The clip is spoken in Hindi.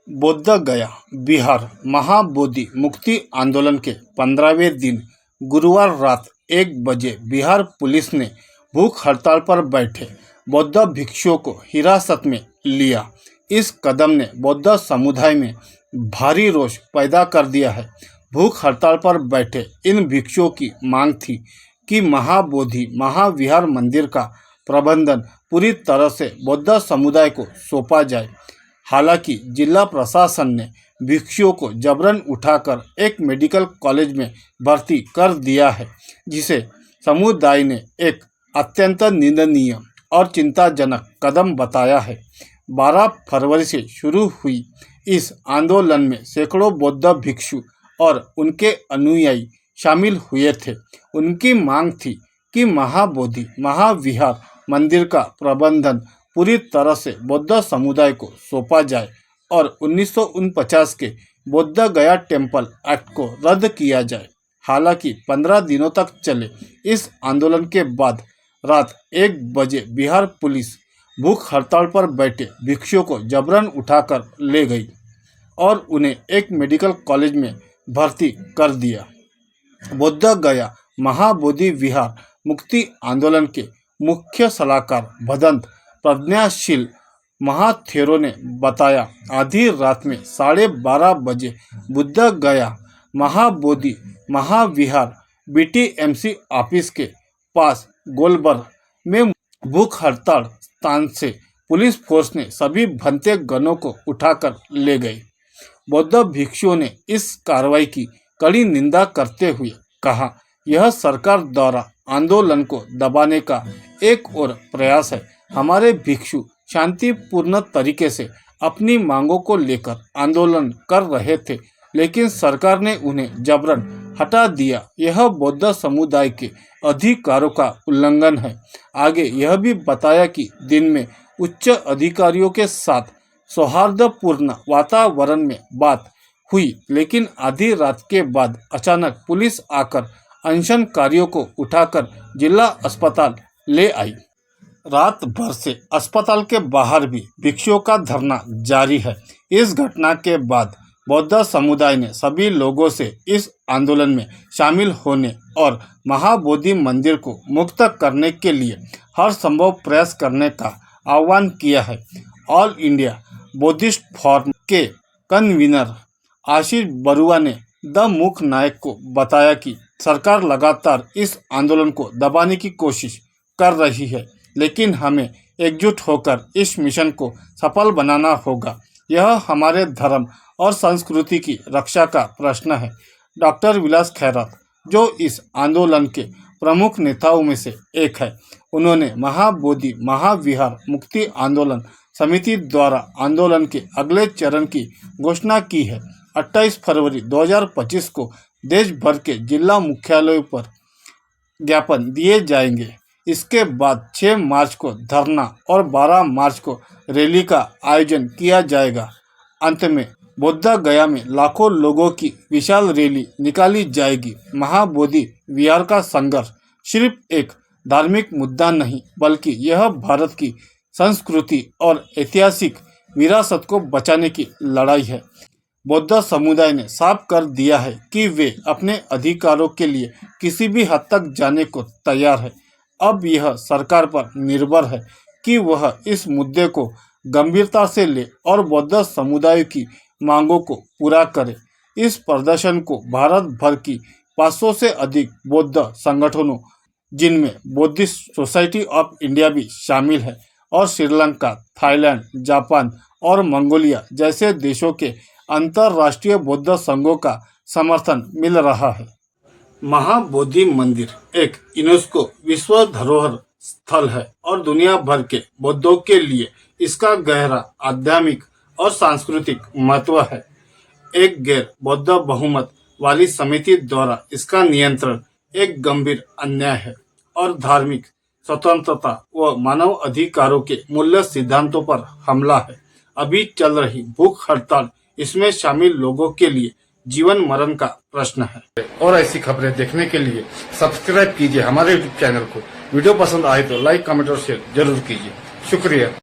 बोध गया बिहार महाबोधि मुक्ति आंदोलन के 15वें दिन गुरुवार रात 1 बजे बिहार पुलिस ने भूख हड़ताल पर बैठे बौद्ध भिक्षुओं को हिरासत में लिया। इस कदम ने बौद्ध समुदाय में भारी रोष पैदा कर दिया है। भूख हड़ताल पर बैठे इन भिक्षुओं की मांग थी कि महाबोधि महाविहार मंदिर का प्रबंधन पूरी तरह से बौद्ध समुदाय को सौंपा जाए। हालांकि जिला प्रशासन ने भिक्षुओं को जबरन उठाकर एक मेडिकल कॉलेज में भर्ती कर दिया है, जिसे समुदाय ने एक अत्यंत निंदनीय और चिंताजनक कदम बताया है। 12 फरवरी से शुरू हुई इस आंदोलन में सैकड़ों बौद्ध भिक्षु और उनके अनुयायी शामिल हुए थे। उनकी मांग थी कि महाबोधि महाविहार मंदिर का प्रबंधन पूरी तरह से बौद्ध समुदाय को सौंपा जाए और 1949 के बोध गया टेम्पल एक्ट को रद्द किया जाए। हालांकि 15 दिनों तक चले इस आंदोलन के बाद रात 1 बजे बिहार पुलिस भूख हड़ताल पर बैठे भिक्षुओं को जबरन उठाकर ले गई और उन्हें एक मेडिकल कॉलेज में भर्ती कर दिया। बोध गया महाबोधि विहार मुक्ति आंदोलन के मुख्य सलाहकार भदंत प्रज्ञाशील महाथेरो ने बताया, आधी रात में 12:30 बजे बोध गया महाबोधि महाविहार बीटीएमसी ऑफिस के पास गोलबर में भूख हड़ताल स्थान से पुलिस फोर्स ने सभी भंते गनों को उठाकर ले गए। बौद्ध भिक्षुओं ने इस कार्रवाई की कड़ी निंदा करते हुए कहा, यह सरकार द्वारा आंदोलन को दबाने का एक और प्रयास है। हमारे भिक्षु शांतिपूर्ण तरीके से अपनी मांगों को लेकर आंदोलन कर रहे थे, लेकिन सरकार ने उन्हें जबरन हटा दिया। यह बौद्ध समुदाय के अधिकारों का उल्लंघन है। आगे यह भी बताया कि दिन में उच्च अधिकारियों के साथ सौहार्दपूर्ण वातावरण में बात हुई, लेकिन आधी रात के बाद अचानक पुलिस आकर अनशनकारियों को उठाकर जिला अस्पताल ले आई। रात भर से अस्पताल के बाहर भी भिक्षुओं का धरना जारी है। इस घटना के बाद बौद्ध समुदाय ने सभी लोगों से इस आंदोलन में शामिल होने और महाबोधि मंदिर को मुक्त करने के लिए हर संभव प्रयास करने का आह्वान किया है। ऑल इंडिया बौद्धिस्ट फोरम के कन्वीनर आशीष बरुआ ने द मूक नायक को बताया कि सरकार लगातार इस आंदोलन को दबाने की कोशिश कर रही है, लेकिन हमें एकजुट होकर इस मिशन को सफल बनाना होगा। यह हमारे धर्म और संस्कृति की रक्षा का प्रश्न है। डॉक्टर विलास खैरत, जो इस आंदोलन के प्रमुख नेताओं में से एक है, उन्होंने महाबोधि महाविहार मुक्ति आंदोलन समिति द्वारा आंदोलन के अगले चरण की घोषणा की है। 28 फरवरी 2025 को देश भर के जिला मुख्यालयों पर ज्ञापन दिए जाएंगे। इसके बाद 6 मार्च को धरना और 12 मार्च को रैली का आयोजन किया जाएगा। अंत में बोध गया में लाखों लोगों की विशाल रैली निकाली जाएगी। महाबोधि विहार का संघर्ष सिर्फ एक धार्मिक मुद्दा नहीं, बल्कि यह भारत की संस्कृति और ऐतिहासिक विरासत को बचाने की लड़ाई है। बौद्ध समुदाय ने साफ कर दिया है कि वे अपने अधिकारों के लिए किसी भी हद तक जाने को तैयार है। अब यह सरकार पर निर्भर है कि वह इस मुद्दे को गंभीरता से ले और बौद्ध समुदाय की मांगों को पूरा करे। इस प्रदर्शन को भारत भर की 500 से अधिक बौद्ध संगठनों, जिनमें बुद्धिस्ट सोसाइटी ऑफ इंडिया भी शामिल है, और श्रीलंका, थाईलैंड, जापान और मंगोलिया जैसे देशों के अंतर्राष्ट्रीय बौद्ध संघों का समर्थन मिल रहा है। महाबोधि मंदिर एक यूनेस्को विश्व धरोहर स्थल है और दुनिया भर के बौद्धों के लिए इसका गहरा आध्यात्मिक और सांस्कृतिक महत्व है। एक गैर बौद्ध बहुमत वाली समिति द्वारा इसका नियंत्रण एक गंभीर अन्याय है और धार्मिक स्वतंत्रता व मानव अधिकारों के मूल्य सिद्धांतों पर हमला है। अभी चल रही भूख हड़ताल इसमें शामिल लोगों के लिए जीवन मरण का प्रश्न है। और ऐसी खबरें देखने के लिए सब्सक्राइब कीजिए हमारे यूट्यूब चैनल को। वीडियो पसंद आए तो लाइक, कमेंट और शेयर जरूर कीजिए। शुक्रिया।